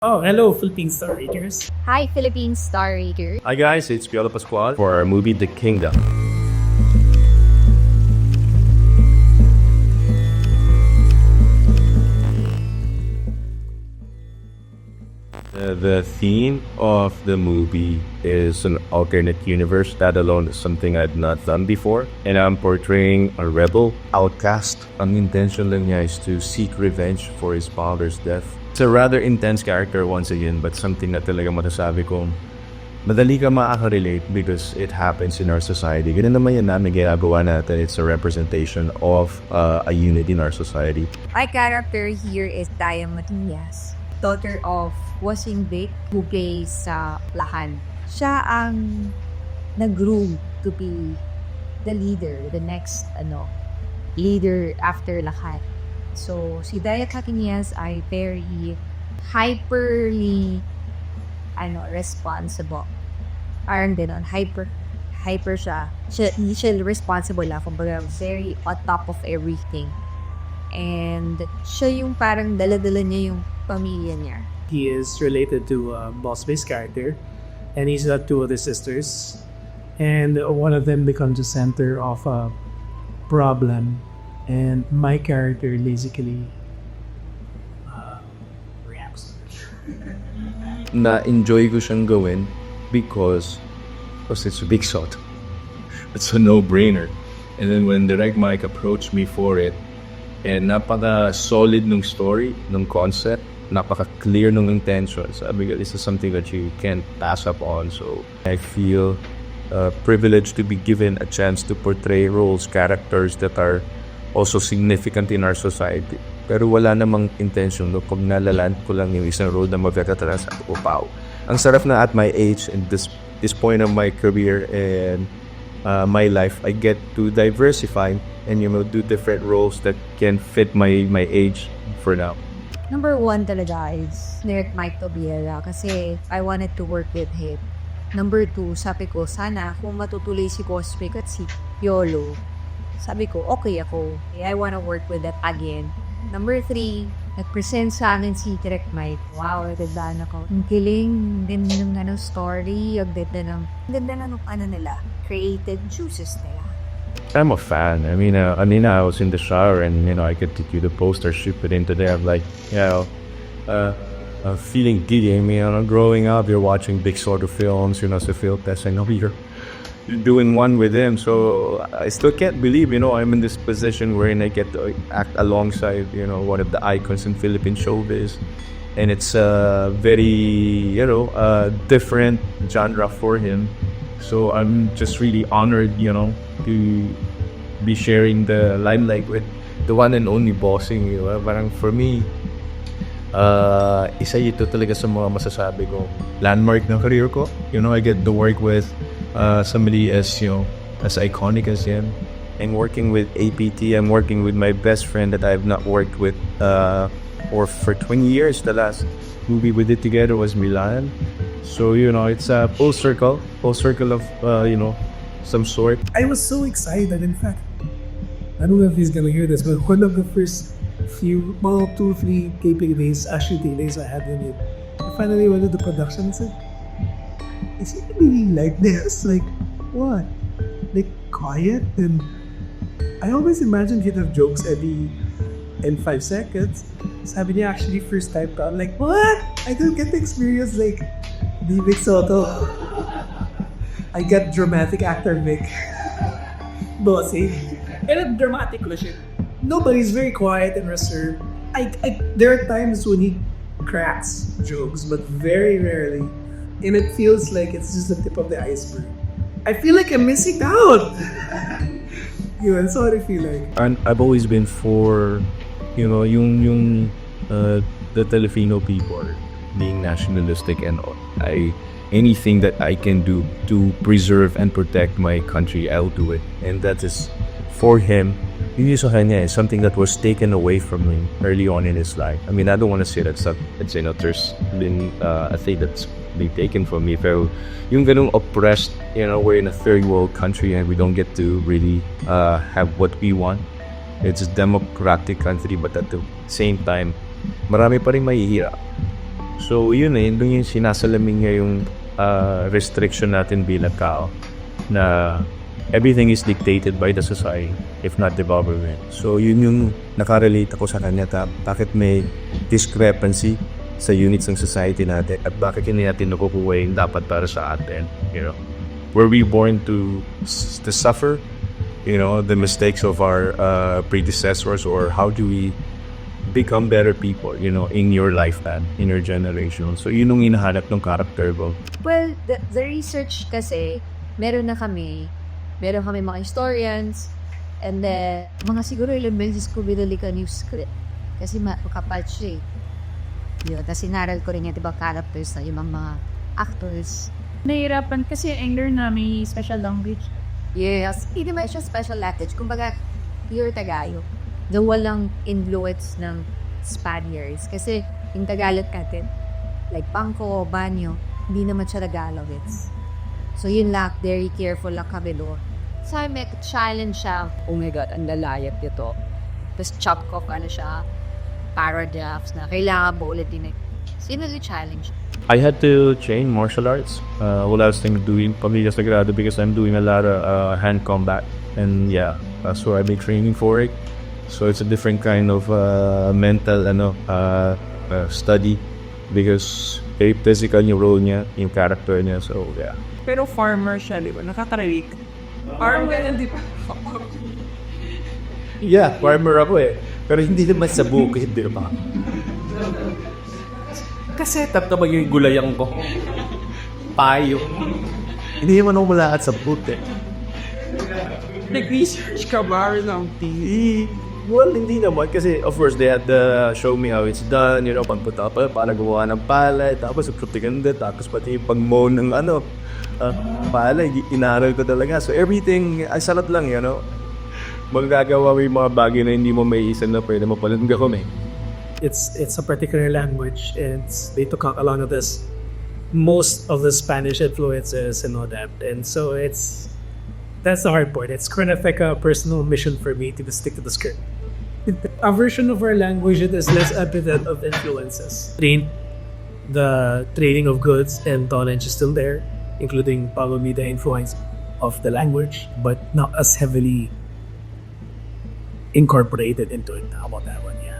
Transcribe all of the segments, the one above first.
Oh, hello, Philippine Star Readers. Hi, Philippine Star Reader. Hi guys, it's Piolo Pascual for our movie The Kingdom. The theme of the movie is an alternate universe. That alone is something I've not done before. And I'm portraying a rebel outcast. Ang intention lang niya is to seek revenge for his father's death. It's a rather intense character once again, but something na talaga masasabi ko madali ka makaka-relate because it happens in our society. Ganun naman yan namin ginagawa natin. It's a representation of a unit in our society. My character here is Daya Matias, daughter of Wasing Vic, who plays sa Lahan. Siya ang nag-groom to be the leader, the next leader after Lahan. So, si Daya Matias ay very hyperly responsible. Parang ganon, hyper siya. Hindi siya responsible lang, kumbaga very on top of everything. And siya yung parang dala-dala niya yung pamilya niya. He is related to Boss Bay's character, and he's got two other sisters. And one of them becomes the center of a problem. And my character basically reacts. Na-enjoy ko siyang gawin because it's Vic Sotto. It's a no-brainer. And then when Direct Mike approached me for it, and napaka-solid nung story, nung concept, napaka-clear nung intention. Sabi ko, this is something that you can't pass up on. So I feel privileged to be given a chance to portray roles, characters that are also significant in our society. Pero wala namang intention, no? Pag nalaland ko lang yung isang role na mapagkatalas at upaw. Ang sarap na at my age and this point of my career and my life, I get to diversify and do different roles that can fit my age for now. Number one talaga is Direct Mike Tobiera kasi I wanted to work with him. Number two, sabi ko, sana kung matutuloy si Cosmic at si Piolo, sabi ko, okay ako. I wanna work with that again. Number three, nag-present sa akin si Direct Mike. Wow, nagdaan ako. Ang kiling, din ng story, ang ganda ng nila, creative juices nila. I'm a fan. I mean, I was in the shower and, I could do the poster, shoot it in today. I'm like, feeling giddy. I mean, growing up, you're watching Vic Sotto films, so film test, I know you're doing one with him. So I still can't believe, I'm in this position wherein I get to act alongside, one of the icons in Philippine showbiz. And it's a very, different genre for him. So I'm just really honored, to be sharing the limelight with the one and only bossing. Parang for me, isa ito talaga sa mga masasabi ko landmark ng career ko. I get to work with somebody as iconic as him, and working with APT. I'm working with my best friend that I've not worked with or for 20 years. The last movie we did together was Milan. So it's a full circle of some sort. I was so excited. In fact, I don't know if he's gonna hear this, but one of the first few, 2-3 taping days, actually days I had with him, I finally went to the production and said, is he really like this? Like, what? Like, quiet? And I always imagined he'd have jokes in 5 seconds. Sabi niya, actually, first time ka. I'm like, what? I don't get to experience, like, the Vic Sotto. I get dramatic actor Vic. Bossy. And dramatic ko siya. Nobody's very quiet and reserved. There are times when he cracks jokes, but very rarely. And it feels like it's just the tip of the iceberg. I feel like I'm missing out. That's what I feel like. And I've always been for, the Filipino people being nationalistic, and anything that I can do to preserve and protect my country, I'll do it. And that is for him. Yun sa kanya is something that was taken away from him early on in his life. I mean, I don't want to say that there's been a thing that's been taken from me. Pero yung ganung oppressed, we're in a third world country and we don't get to really have what we want. It's a democratic country, but at the same time, marami pa rin mahihirap. So yun dun yung sinasalamin niya yung restriction natin bilang tao na everything is dictated by the society if not the government. So yun yung nakarelate ako sa kanya bakit may discrepancy sa units ng society natin at bakit hindi natin nakukuha yung dapat para sa atin, you know. Were we born to suffer, you know, the mistakes of our predecessors, or how do we become better people, you know, in your lifetime, in your generation? So yun yung hinahanap ng character ko. Well, the research kasi, meron kami mga historians, and then, mga siguro ilang beses ko binalik yung script. Kasi makapal siya eh. Yun, tapos sinaral ko rin yung diba characters na yung mga actors. Nahirapan kasi I-learn na may special language. Yes, hindi naman siya special language. Kumbaga, pure Tagalog. The walang influence ng Spaniards. Kasi yung Tagalog natin, like Pangko, Banyo, hindi naman siya Tagalog. So yun lang, very careful lang kami doon. So may challenge siya. Oh my God, ang lalayap nito. Tapos chop ko siya, paragraphs na kailangan mo ulit din. So yun ang challenge. I had to train martial arts while I was doing Pamilya Sagrado because I'm doing a lot of hand combat, and yeah, so I've been training for it. So it's a different kind of mental study because very physical yung role niya, yung character niya. So yeah. Pero farmer siya, di ba? Nakaka-relate. Farmer, hindi pa. Yeah, farmer ako eh. Pero hindi naman sa bukid, di ba? Kasi naman yung gulayang ko. Payo. Hindi naman ako malahat sa boot eh. Nag-research ka ba or something? Well, hindi naman. Kasi, of course, they had to show me how it's done. You know, pagpunta pa, para gumawa ng palay. Tapos, prutigan din. Tapos, pati yung pag-mow ng palay. Inaral ko talaga. So, everything, ay salat lang, you know. Magagawa mo yung mga bagay na hindi mo may isan na pwede mo palang gawin eh. It's a particular language, and they took out a lot of this, most of the Spanish influences and all that, and so that's the hard part. It's kind of like a personal mission for me to stick to the script. A version of our language that is less evident of influences. The trading of goods and knowledge is still there, including probably the influence of the language, but not as heavily incorporated into it. How about that one? Yeah.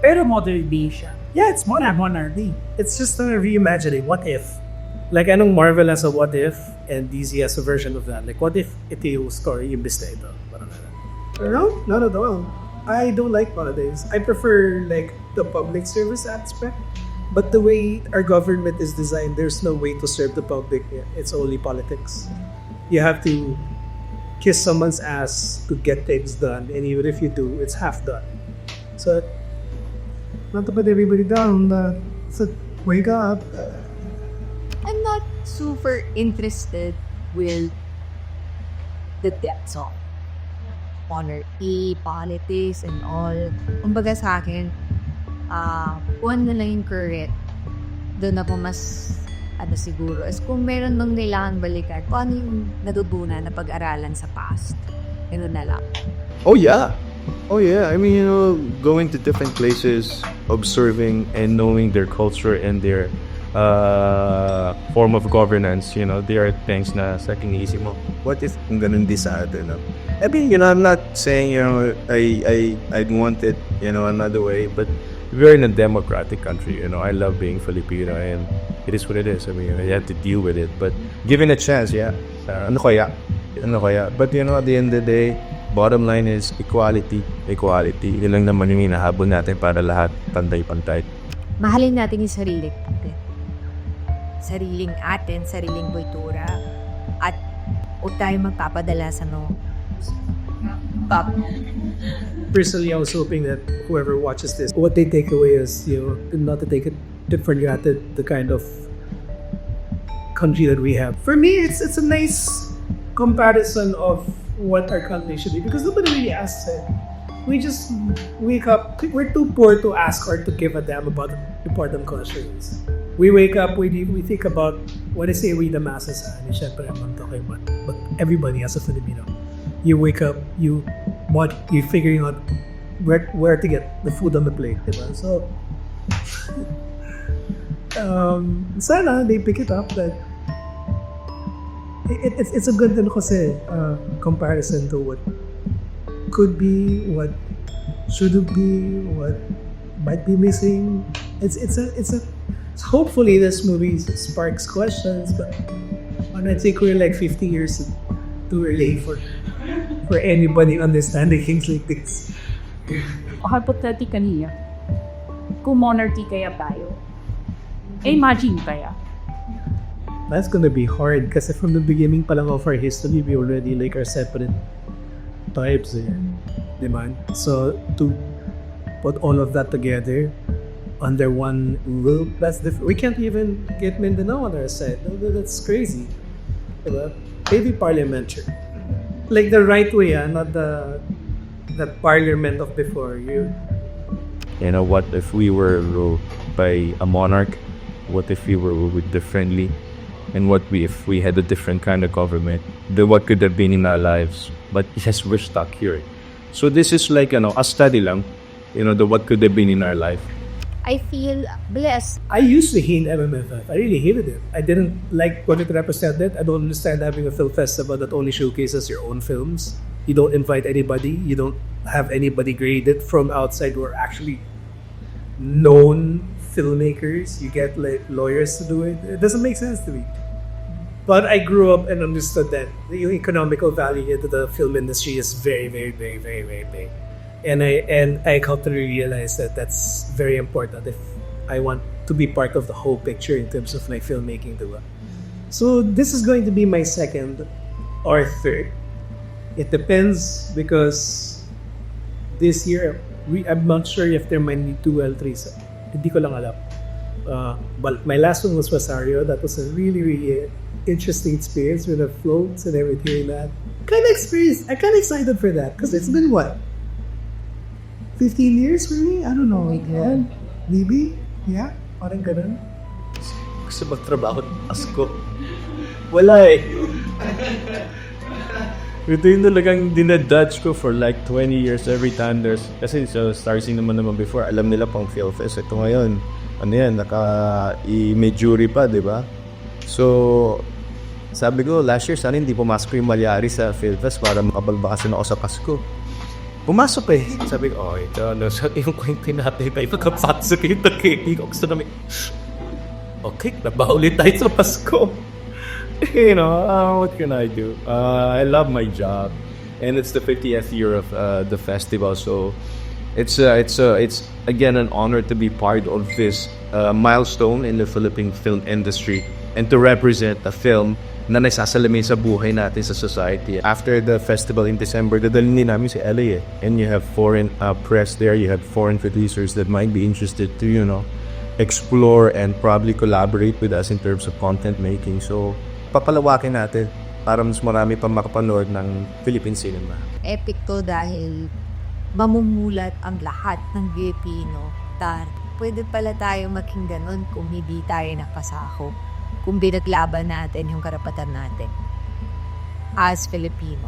Pero modern day siya. Yeah, it's modern. Modern. It's just a reimagining. What if? Like, anong Marvel has a what if, and DC has a version of that. Like, what if ito yung story, imbis na ito? Parang no, not at all. I don't like holidays. I prefer, like, the public service aspect. But the way our government is designed, there's no way to serve the public. It's only politics. You have to kiss someone's ass to get things done. And even if you do, it's half done. So, not to put everybody down, so wake up. I'm not super interested with the depths of monarchy, politics, and all. Kumbaga sa akin, one na lang yung current. Doon ako mas, siguro, is kung meron nung nilangang balikan, kung ano yung natutunan na pag-aralan sa past. Yun na lang. Oh yeah. I mean, you know, going to different places, observing and knowing their culture and their form of governance, you know, there are things na sa iniisip mo. What if kung ganun din sa atin? No? I mean, you know, I'm not saying, you know, I'd want it, you know, another way, but we're in a democratic country, you know. I love being Filipino and it is what it is. I mean, you have to deal with it, but given a chance, yeah. Ano kaya? But, you know, at the end of the day, bottom line is equality. Yun lang naman yung hinahabol natin para lahat pantay-pantay. Mahalin natin yung sarili natin. Sariling kultura. At huwag tayo magpapadala sa Personally, I was hoping that whoever watches this, what they take away is, you know, not to take it for granted the kind of country that we have. For me, it's a nice comparison of what our country should be, because nobody really asks it. We just wake up, we're too poor to ask or to give a damn about important questions. We wake up, we think about, when I say we the masses, syempre I'm not talking about, but everybody as a Filipino. You wake up, you're figuring out where to get the food on the plate, diba? So Sana they pick it up that it's a good kasi comparison to what could be, what should be, what might be missing. It's a hopefully this movie sparks questions, but I think we're like 50 years too early for anybody understanding things like this. Hypothetically, kung monarchy kaya tayo, imagine kaya. That's gonna be hard kasi from the beginning pa lang of our history, we already like are separate types diba? So to put all of that together under one roof, that's we can't even get Mindanao on our side. That's crazy. Diba? Maybe parliamentary. Like the right way, not the parliament of before. You know, what if we were ruled by a monarch? What if we were ruled differently? And what if we had a different kind of government? What could have been in our lives? But yes, we're stuck here. So this is like, a study lang. What could have been in our life. I feel blessed. I used to hate MMFF. I really hated it. I didn't like what it represented. I don't understand having a film festival that only showcases your own films. You don't invite anybody. You don't have anybody graded from outside who are actually known filmmakers. You get like lawyers to do it. It doesn't make sense to me. But I grew up and understood that the economical value into the film industry is very, very, very, very, very big. And I come to realize that that's very important if I want to be part of the whole picture in terms of like filmmaking, diba? So this is going to be my second or third. It depends because this year I'm not sure if there might be 2 L3s. Hindi ko lang alam. But my last one was Rosario. That was a really, really interesting experience with the floats and everything like that. Kind of experience. I'm kind of excited for that because it's been what? 15 years for me? I don't know. Yeah. Maybe? Yeah? Parang ganun. Gusto magtrabaho ng Pasko. Wala eh. Ito yung talagang dinadudge ko for like 20 years every time there's... Kasi sa Starsing naman before, alam nila pang PhilFest. Ito ngayon, may jury pa, di ba? So, sabi ko, last year, sana hindi pumasok yung Malyari sa PhilFest para makabagbakasin ako sa Pasko. Pumasok eh. Sabi ko, ito, yung kwento natin, may pagkapasok yung nagkiki ko. Gusto namin, okay, nabaulit tayo sa Pasko. What can I do? I love my job. And it's the 50th year of the festival. So, it's again an honor to be part of this milestone in the Philippine film industry and to represent a film na naisasalamin sa buhay natin sa society. After the festival in December, dadalhin din namin si LA eh. And you have foreign press there, you have foreign producers that might be interested to, explore and probably collaborate with us in terms of content making. So, papalawakin natin para mas marami pa makapanood ng Philippine cinema. Epic to dahil mamumulat ang lahat ng Pilipino. Pwede pala tayo maging ganun kung hindi tayo nakasako. Kung binaglaban natin yung karapatan natin as Filipino.